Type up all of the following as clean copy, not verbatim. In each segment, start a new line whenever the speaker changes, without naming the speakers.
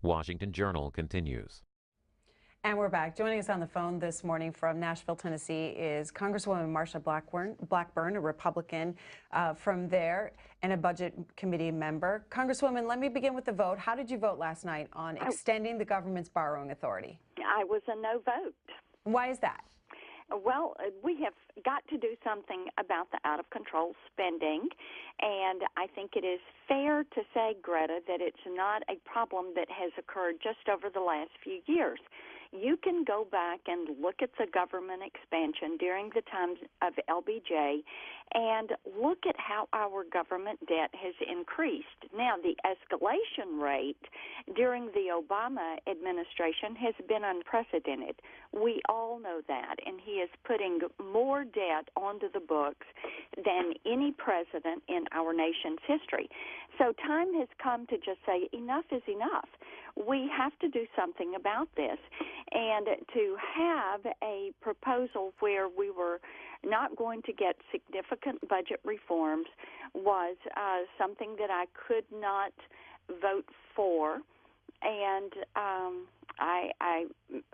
Washington Journal continues.
And we're back. Joining us on the phone this morning from Nashville, Tennessee is Congresswoman Marsha Blackburn, a Republican from there and a Budget Committee member. Congresswoman, let me begin with the vote. How did you vote last night on extending the government's borrowing authority?
I was a no vote.
Why is that?
Well, we have got to do something about the out-of-control spending, and I think it is fair to say, Greta, that it's not a problem that has occurred just over the last few years. You can go back and look at the government expansion during the times of LBJ and look at how our government debt has increased. Now, the escalation rate during the Obama administration has been unprecedented. We all know that, and he is putting more debt onto the books than any president in our nation's history. So time has come to just say enough is enough. We have to do something about this. And to have a proposal where we were not going to get significant budget reforms was something that I could not vote for. And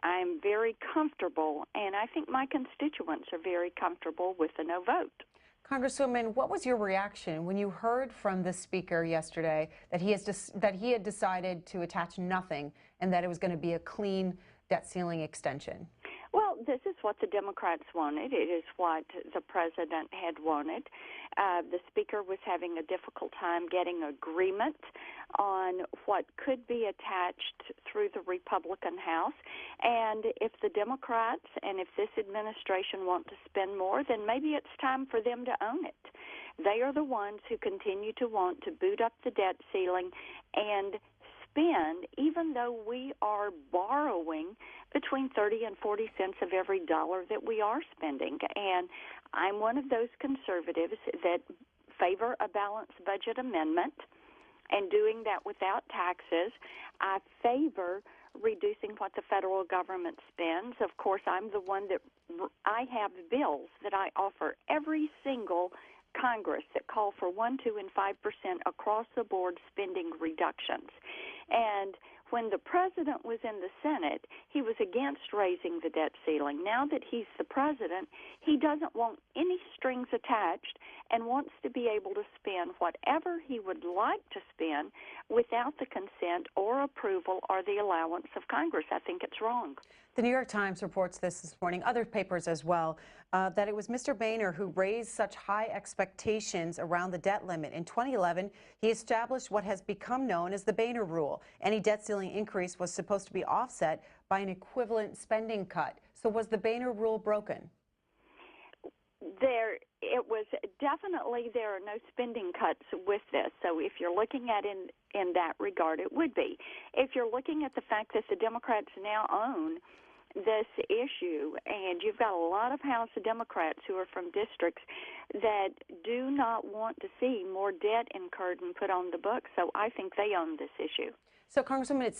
I'm very comfortable, and I think my constituents are very comfortable with the no vote.
Congresswoman, what was your reaction when you heard from the Speaker yesterday that he had decided to attach nothing and that it was going to be a clean debt ceiling extension?
Well, this is what the Democrats wanted. It is what the president had wanted. The Speaker was having a difficult time getting agreement on what could be attached through the Republican House. And if the Democrats and if this administration want to spend more, then maybe it's time for them to own it. They are the ones who continue to want to boot up the debt ceiling and spend, even though we are borrowing between 30 and 40 cents of every dollar that we are spending. And I'm one of those conservatives that favor a balanced budget amendment and doing that without taxes. I favor reducing what the federal government spends. Of course, I'm the one that I have bills that I offer every single Congress that call for 1%, 2%, and 5% across the board spending reductions. And when the president was in the Senate, he was against raising the debt ceiling. Now that he's the president, he doesn't want any strings attached and wants to be able to spend whatever he would like to spend without the consent or approval or the allowance of Congress. I think it's wrong.
The New York Times reports this morning, other papers as well, that it was Mr. Boehner who raised such high expectations around the debt limit. In 2011, he established what has become known as the Boehner Rule. Any debt ceiling increase was supposed to be offset by an equivalent spending cut. So was the Boehner Rule broken?
It was definitely, there are no spending cuts with this. So if you're looking at in that regard, it would be. If you're looking at the fact that the Democrats now own this issue, and you've got a lot of House Democrats who are from districts that do not want to see more debt incurred and put on the books, so I think they own this issue.
So, Congresswoman,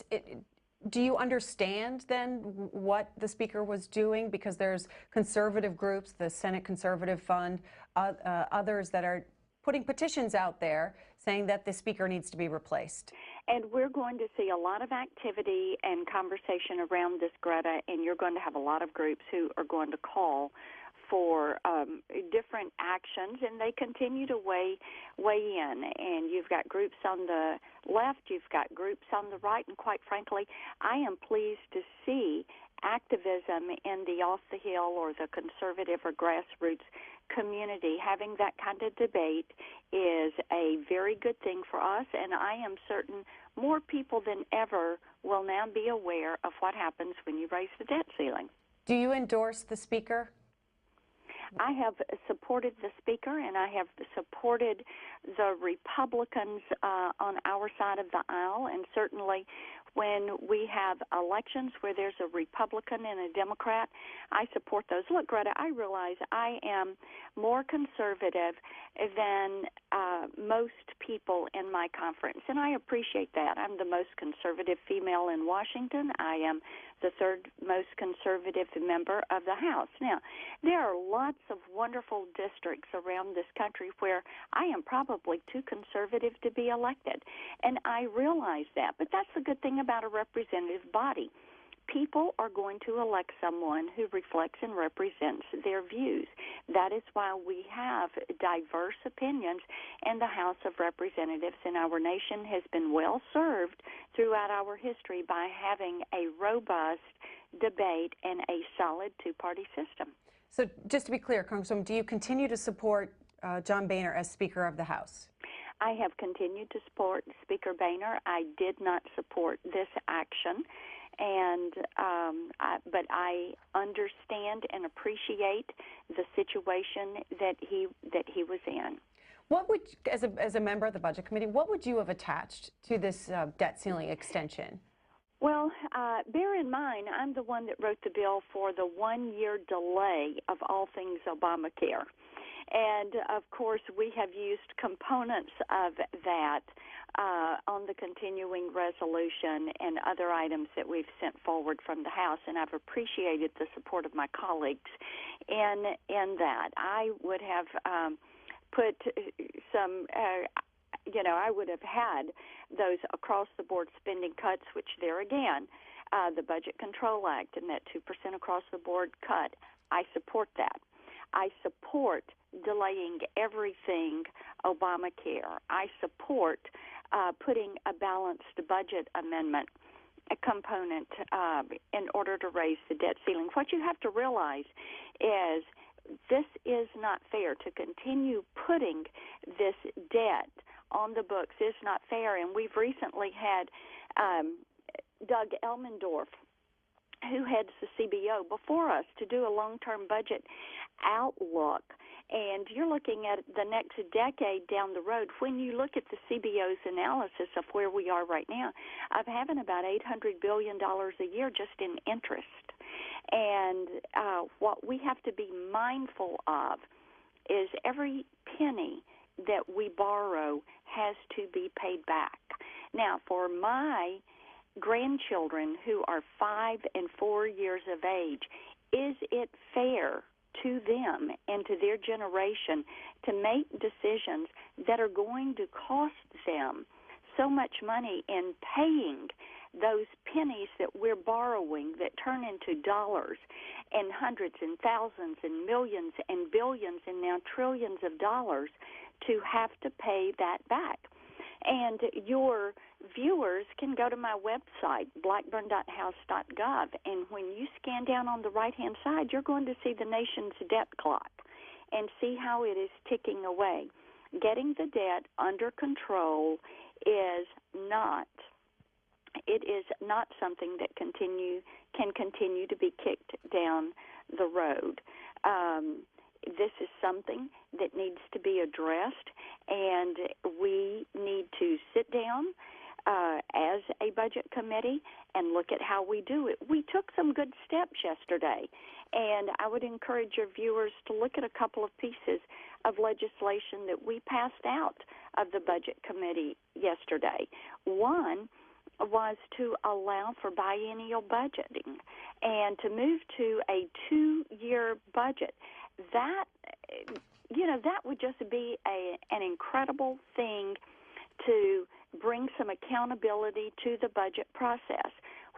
do you understand then what the Speaker was doing? Because there's conservative groups, the Senate Conservative Fund, others that are putting petitions out there saying that the Speaker needs to be replaced.
And we're going to see a lot of activity and conversation around this, Greta, and you're going to have a lot of groups who are going to call for different actions, and they continue to weigh in. And you've got groups on the left, you've got groups on the right, and quite frankly, I am pleased to see activism in the off-the-hill or the conservative or grassroots community. Having that kind of debate is a very good thing for us, and I am certain more people than ever will now be aware of what happens when you raise the debt ceiling.
Do you endorse the Speaker?
I have supported the Speaker, and I have supported the Republicans on our side of the aisle, and certainly when we have elections where there's a Republican and a Democrat, I support those. Look, Greta, I realize I am more conservative than most people in my conference, and I appreciate that. I'm the most conservative female in Washington. I am the third most conservative member of the House. Now, there are lots of wonderful districts around this country where I am probably too conservative to be elected, and I realize that. But that's the good thing about a representative body. People are going to elect someone who reflects and represents their views. That is why we have diverse opinions in the House of Representatives, and our nation has been well served throughout our history by having a robust debate and a solid two-party system.
So just to be clear, Congresswoman, do you continue to support John Boehner as Speaker of the House?
I have continued to support Speaker Boehner. I did not support this action. But I understand and appreciate the situation that he was in.
What would, as a member of the Budget Committee, what would you have attached to this debt ceiling extension?
Well, bear in mind, I'm the one that wrote the bill for the one-year delay of all things Obamacare. And, of course, we have used components of that on the continuing resolution and other items that we've sent forward from the House, and I've appreciated the support of my colleagues in that. I would have put some, I would have had those across-the-board spending cuts, which there again, the Budget Control Act and that 2% across-the-board cut, I support that. I support delaying everything Obamacare. I support putting a balanced budget amendment a component in order to raise the debt ceiling. What you have to realize is this is not fair. To continue putting this debt on the books is not fair, and we've recently had Doug Elmendorf, who heads the CBO, before us to do a long-term budget outlook. And you're looking at the next decade down the road. When you look at the CBO's analysis of where we are right now, of having about $800 billion a year just in interest. And what we have to be mindful of is every penny that we borrow has to be paid back. Now, for my grandchildren who are 5 and 4 years of age, is it fair to them and to their generation to make decisions that are going to cost them so much money in paying those pennies that we're borrowing that turn into dollars and hundreds and thousands and millions and billions and now trillions of dollars to have to pay that back? And your viewers can go to my website, blackburn.house.gov, and when you scan down on the right-hand side, you're going to see the nation's debt clock and see how it is ticking away. Getting the debt under control is not something that can continue to be kicked down the road. This is something that needs to be addressed, and we need to sit down as a budget committee and look at how we do it. We took some good steps yesterday, and I would encourage your viewers to look at a couple of pieces of legislation that we passed out of the budget committee yesterday. One was to allow for biennial budgeting and to move to a 2-year budget. That would just be an incredible thing to bring some accountability to the budget process,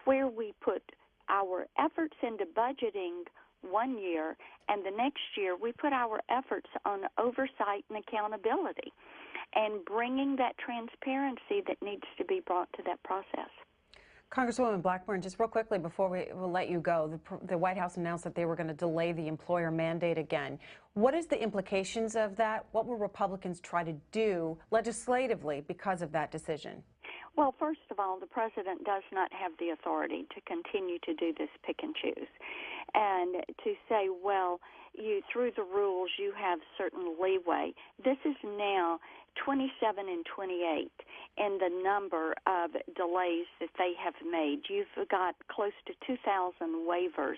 where we put our efforts into budgeting 1 year, and the next year we put our efforts on oversight and accountability and bringing that transparency that needs to be brought to that process.
Congresswoman Blackburn, just real quickly before we'll let you go, the White House announced that they were going to delay the employer mandate again. What is the implications of that? What will Republicans try to do legislatively because of that decision?
Well, first of all, the president does not have the authority to continue to do this pick and choose. And to say, well, through the rules, you have certain leeway. This is now 27 and 28 in the number of delays that they have made. You've got close to 2,000 waivers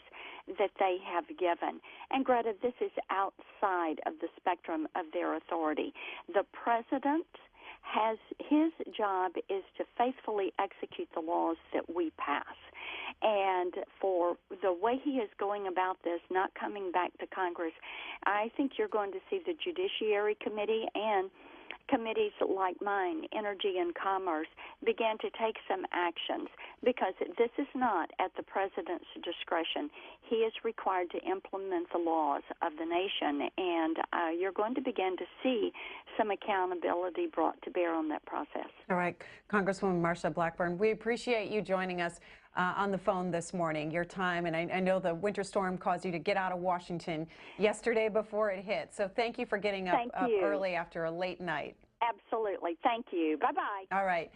that they have given. And Greta, this is outside of the spectrum of their authority. The president his job is to faithfully execute the laws that we pass. And for the way he is going about this, not coming back to Congress, I think you're going to see the Judiciary Committee and committees like mine, Energy and Commerce, began to take some actions, because this is not at the president's discretion. He is required to implement the laws of the nation, and you're going to begin to see some accountability brought to bear on that process.
All right, Congresswoman Marsha Blackburn, we appreciate you joining us on the phone this morning, your time, and I know the winter storm caused you to get out of Washington yesterday before it hit, so thank you for getting up early after a late night.
Absolutely. Thank you. Bye-bye.
All right.